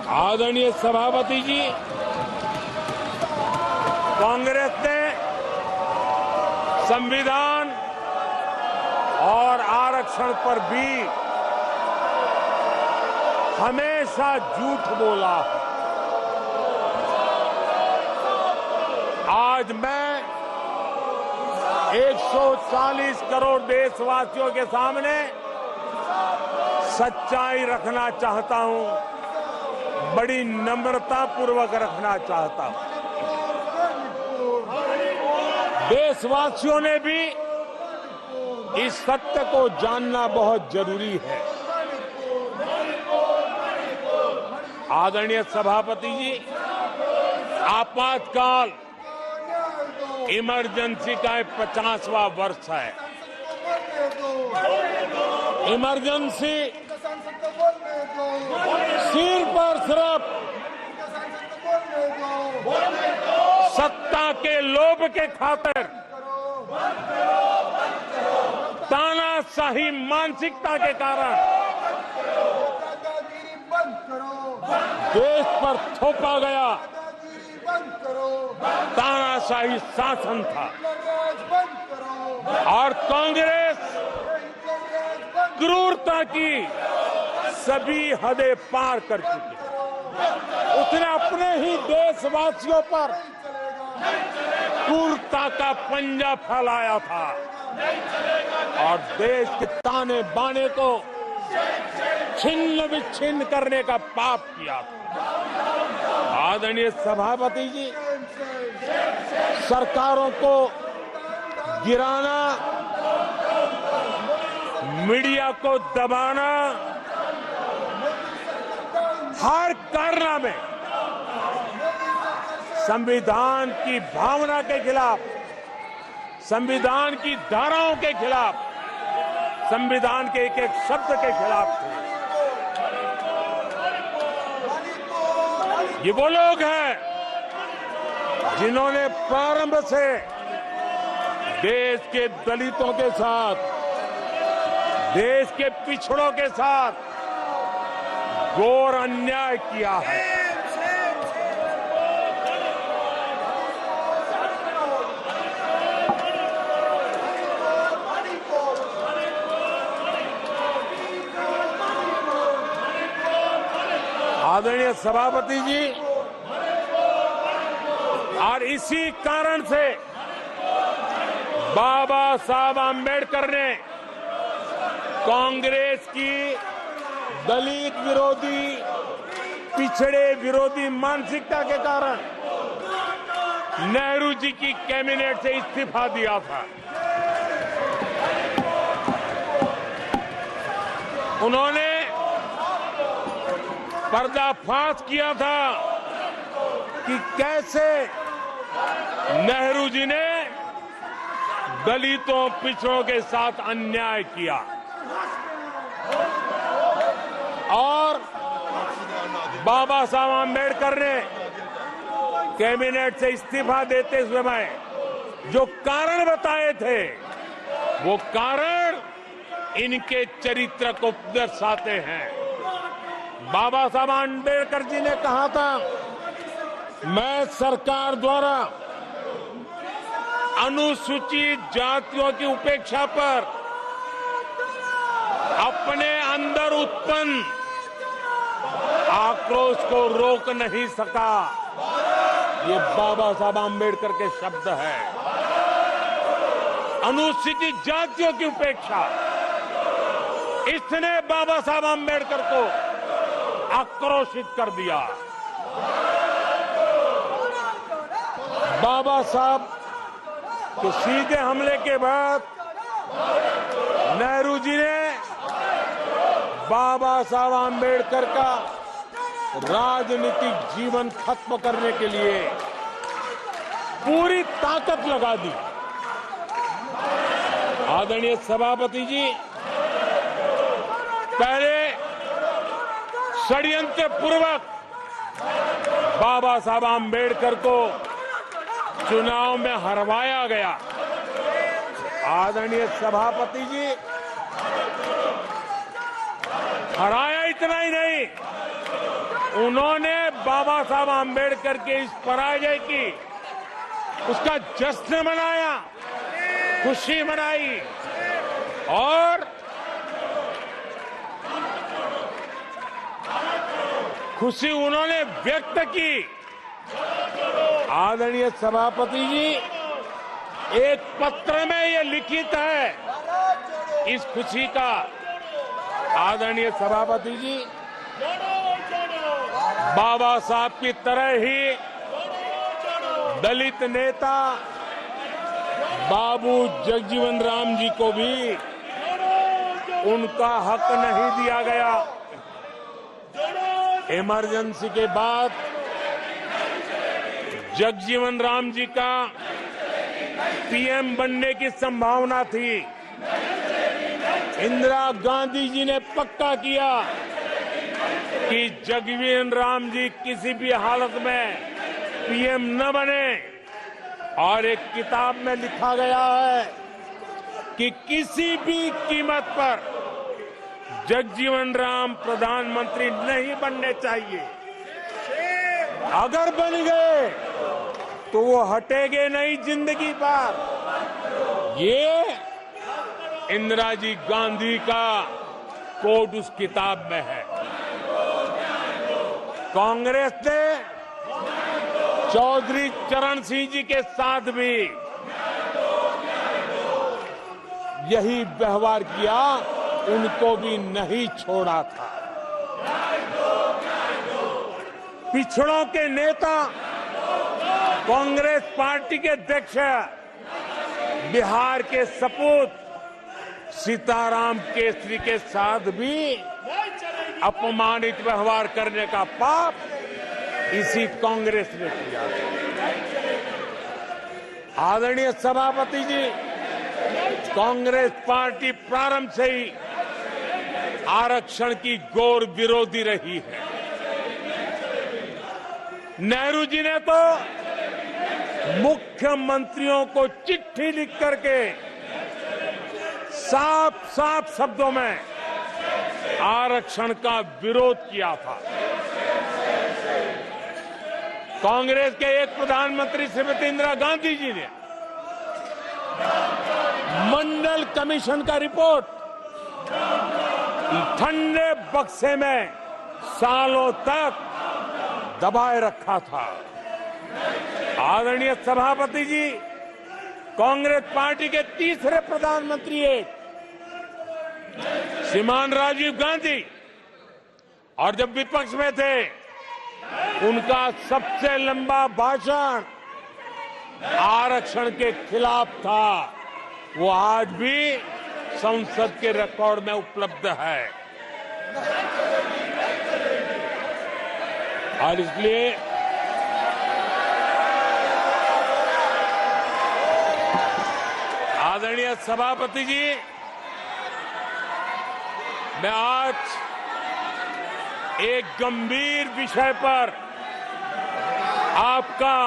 आदरणीय सभापति जी, कांग्रेस ने संविधान और आरक्षण पर भी हमेशा झूठ बोला है। आज मैं 140 करोड़ देशवासियों के सामने सच्चाई रखना चाहता हूं, बड़ी नम्रता पूर्वक रखना चाहता हूं। देशवासियों ने भी इस सत्य को जानना बहुत जरूरी है। आदरणीय सभापति जी, आपातकाल इमरजेंसी का 50वां वर्ष है। इमरजेंसी सिर पर सिर्फ सत्ता के लोभ के खातिर, तानाशाही मानसिकता के कारण देश पर थोपा गया तानाशाही शासन था और कांग्रेस क्रूरता की सभी हदें पार कर चुकी है। उसने अपने ही देशवासियों पर क्रूरता का पंजा फैलाया था और देश के ताने बाने को छिन्न विच्छिन्न करने का पाप किया था। आदरणीय सभापति जी, सरकारों को गिराना, मीडिया को दबाना, हर कारनामे में संविधान की भावना के खिलाफ, संविधान की धाराओं के खिलाफ, संविधान के एक एक शब्द के खिलाफ थे। ये वो लोग हैं जिन्होंने प्रारंभ से देश के दलितों के साथ, देश के पिछड़ों के साथ घोर अन्याय किया है। आदरणीय सभापति जी, और इसी कारण से बाबा साहब आंबेडकर ने कांग्रेस की दलित विरोधी, पिछड़े विरोधी मानसिकता के कारण नेहरू जी की कैबिनेट से इस्तीफा दिया था। उन्होंने पर्दाफाश किया था कि कैसे नेहरू जी ने दलितों, पिछड़ों के साथ अन्याय किया और बाबा साहब आंबेडकर ने कैबिनेट से इस्तीफा देते समय जो कारण बताए थे, वो कारण इनके चरित्र को दर्शाते हैं। बाबा साहब आंबेडकर जी ने कहा था, मैं सरकार द्वारा अनुसूचित जातियों की उपेक्षा पर अपने अंदर उत्पन्न आक्रोश को रोक नहीं सका। ये बाबा साहब आंबेडकर के शब्द हैं। अनुसूचित जातियों की उपेक्षा, इसने बाबा साहब आंबेडकर को आक्रोशित कर दिया। बाबा साहब के सीधे हमले के बाद नेहरू जी ने बाबा साहब आंबेडकर का राजनीतिक जीवन खत्म करने के लिए पूरी ताकत लगा दी। आदरणीय सभापति जी, पहले षड्यंत्र पूर्वक बाबा साहब आंबेडकर को चुनाव में हरवाया गया। आदरणीय सभापति जी, हराया इतना ही नहीं, उन्होंने बाबा साहब आम्बेडकर के इस पराजय की उसका जश्न मनाया, खुशी मनाई और खुशी उन्होंने व्यक्त की। आदरणीय सभापति जी, एक पत्र में ये लिखित है इस खुशी का। आदरणीय सभापति जी, बाबा साहब की तरह ही दलित नेता बाबू जगजीवन राम जी को भी उनका हक नहीं दिया गया। इमरजेंसी के बाद जगजीवन राम जी का पीएम बनने की संभावना थी। इंदिरा गांधी जी ने पक्का किया कि जगजीवन राम जी किसी भी हालत में पीएम न बने, और एक किताब में लिखा गया है कि किसी भी कीमत पर जगजीवन राम प्रधानमंत्री नहीं बनने चाहिए। अगर बन गए तो वो हटेंगे नहीं जिंदगी पर। ये इंदिरा जी गांधी का कोट उस किताब में है। कांग्रेस ने चौधरी चरण सिंह जी के साथ भी यही व्यवहार किया, उनको भी नहीं छोड़ा था। पिछड़ों के नेता कांग्रेस पार्टी के अध्यक्ष बिहार के सपूत सीताराम केसरी के साथ भी अपमानित व्यवहार करने का पाप इसी कांग्रेस ने किया। आदरणीय सभापति जी, कांग्रेस पार्टी प्रारंभ से ही आरक्षण की घोर विरोधी रही है। नेहरू जी ने तो मुख्यमंत्रियों को चिट्ठी लिख करके साफ साफ शब्दों में आरक्षण का विरोध किया था। कांग्रेस के एक प्रधानमंत्री श्रीमती इंदिरा गांधी जी ने मंडल कमीशन का रिपोर्ट ठंडे बक्से में सालों तक दबाए रखा था। आदरणीय सभापति जी, कांग्रेस पार्टी के तीसरे प्रधानमंत्री एक श्रीमान राजीव गांधी, और जब विपक्ष में थे उनका सबसे लंबा भाषण आरक्षण के खिलाफ था। वो आज भी संसद के रिकॉर्ड में उपलब्ध है। और इसलिए आदरणीय सभापति जी, मैं आज एक गंभीर विषय पर आपका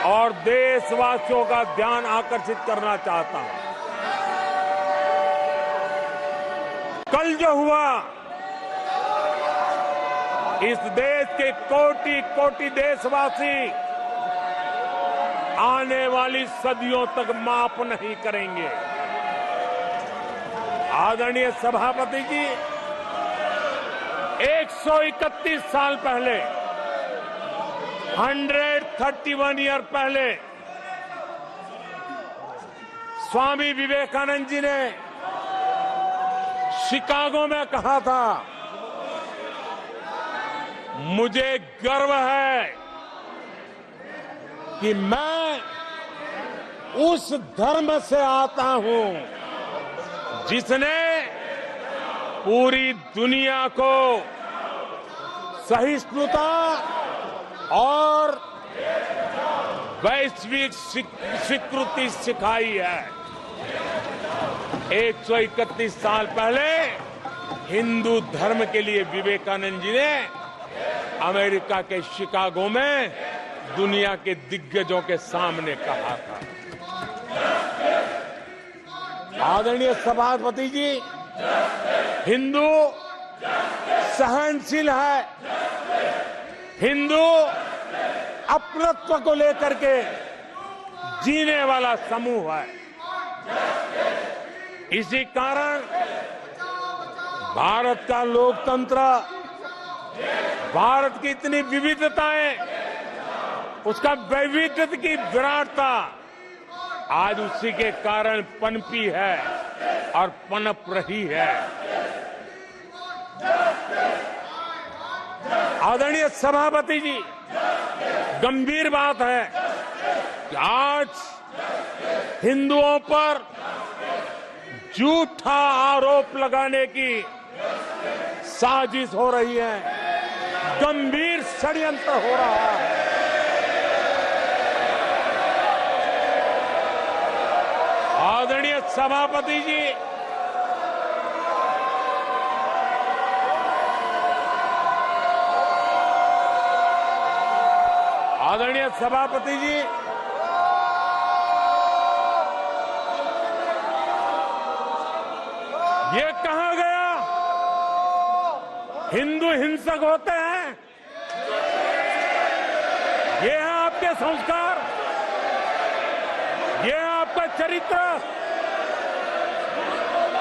और देशवासियों का ध्यान आकर्षित करना चाहता हूं। कल जो हुआ, इस देश के कोटि कोटि देशवासी आने वाली सदियों तक माफ नहीं करेंगे। आदरणीय सभापति जी, 131 साल पहले, 131 ईयर पहले स्वामी विवेकानंद जी ने शिकागो में कहा था, मुझे गर्व है कि मैं उस धर्म से आता हूं जिसने पूरी दुनिया को सहिष्णुता और वैश्विक स्वीकृति सिखाई है। 131 साल पहले हिंदू धर्म के लिए विवेकानंद जी ने अमेरिका के शिकागो में दुनिया के दिग्गजों के सामने कहा था। आदरणीय सभापति जी, हिंदू सहनशील है, हिंदू अपनत्व को लेकर के जीने वाला समूह है। इसी कारण भारत का लोकतंत्र, भारत की इतनी विविधताएं, उसका वैविध्य की विराटता आज उसी के कारण पनपी है और पनप रही है। आदरणीय सभापति जी, गंभीर बात है कि आज हिंदुओं पर झूठा आरोप लगाने की साजिश हो रही है, गंभीर षड्यंत्र हो रहा है। आदरणीय सभापति जी, आदरणीय सभापति जी, ये कहा गया हिंदू हिंसक होते हैं? ये है आपके संस्कार, ये है आपका चरित्र,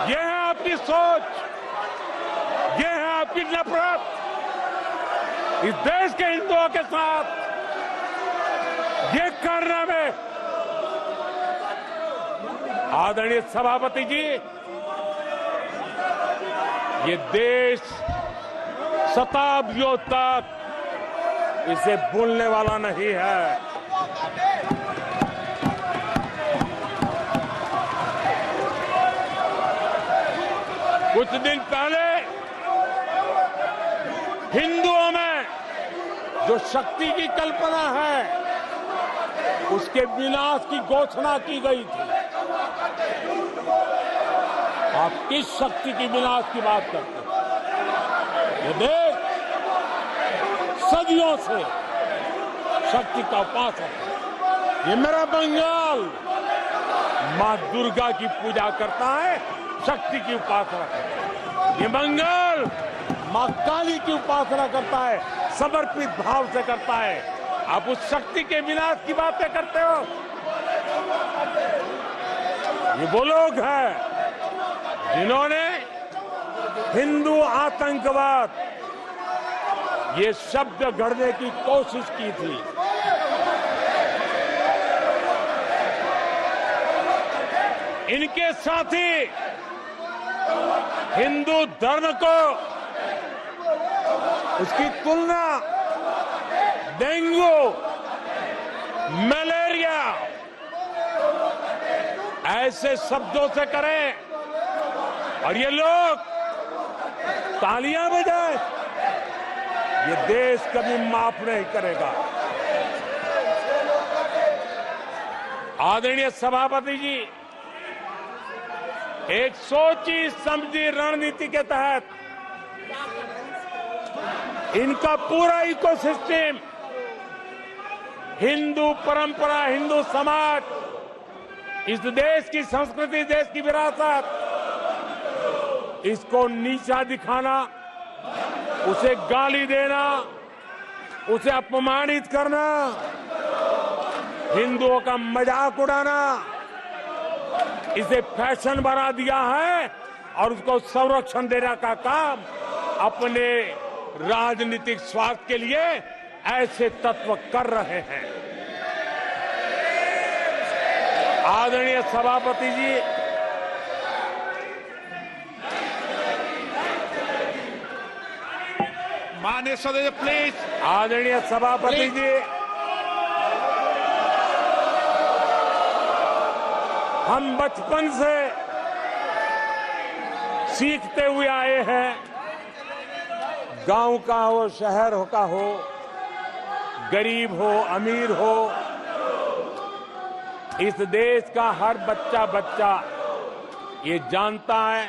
ये है आपकी सोच, ये है आपकी नफरत इस देश के हिंदुओं के साथ। ये कारनामे आदरणीय सभापति जी, ये देश शताब्दियों तक इसे भूलने वाला नहीं है। कुछ दिन पहले हिंदुओं में जो शक्ति की कल्पना है, उसके विनाश की घोषणा की गई थी। आप किस शक्ति की विनाश की बात करते हैं? ये देश सदियों से शक्ति का उपासक है। ये मेरा बंगाल मां दुर्गा की पूजा करता है, शक्ति की उपासना करता है। ये बंगाल मां काली की उपासना करता है, समर्पित भाव से करता है। आप उस शक्ति के विनाश की बातें करते हो। ये वो लोग हैं जिन्होंने हिंदू आतंकवाद ये शब्द गढ़ने की कोशिश की थी। इनके साथी हिंदू धर्म को, उसकी तुलना डेंगू, मलेरिया ऐसे शब्दों से करें और ये लोग तालियां बजाएं, ये देश कभी माफ नहीं करेगा। आदरणीय सभापति जी, एक सोची समझी रणनीति के तहत इनका पूरा इकोसिस्टम, हिंदू परंपरा, हिंदू समाज, इस देश की संस्कृति, देश की विरासत, इसको नीचा दिखाना, उसे गाली देना, उसे अपमानित करना, हिंदुओं का मजाक उड़ाना, इसे फैशन बना दिया है और उसको संरक्षण देने का काम अपने राजनीतिक स्वार्थ के लिए ऐसे तत्व कर रहे हैं। आदरणीय सभापति जी, माननीय सदस्य प्लीज। आदरणीय सभापति जी, हम बचपन से सीखते हुए आए हैं, गांव का हो, शहर का हो, गरीब हो, अमीर हो, इस देश का हर बच्चा ये जानता है,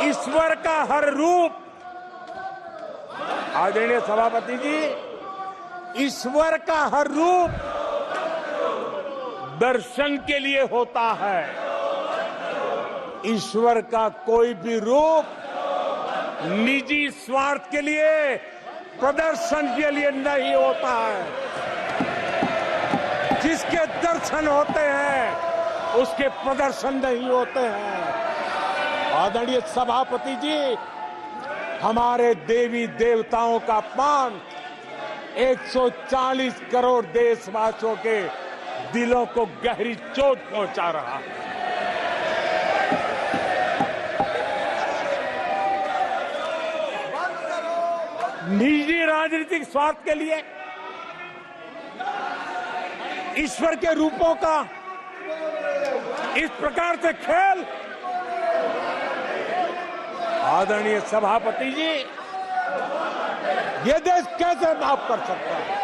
ईश्वर का हर रूप, आदरणीय सभापति जी, ईश्वर का हर रूप दर्शन के लिए होता है। ईश्वर का कोई भी रूप निजी स्वार्थ के लिए, प्रदर्शन के लिए नहीं होता है। जिसके दर्शन होते हैं उसके प्रदर्शन नहीं होते हैं। आदरणीय सभापति जी, हमारे देवी देवताओं का अपमान 140 करोड़ देशवासियों के दिलों को गहरी चोट पहुंचा रहा है। निजी राजनीतिक स्वार्थ के लिए ईश्वर के रूपों का इस प्रकार से खेल, आदरणीय सभापति जी, ये देश कैसे माफ कर सकता है?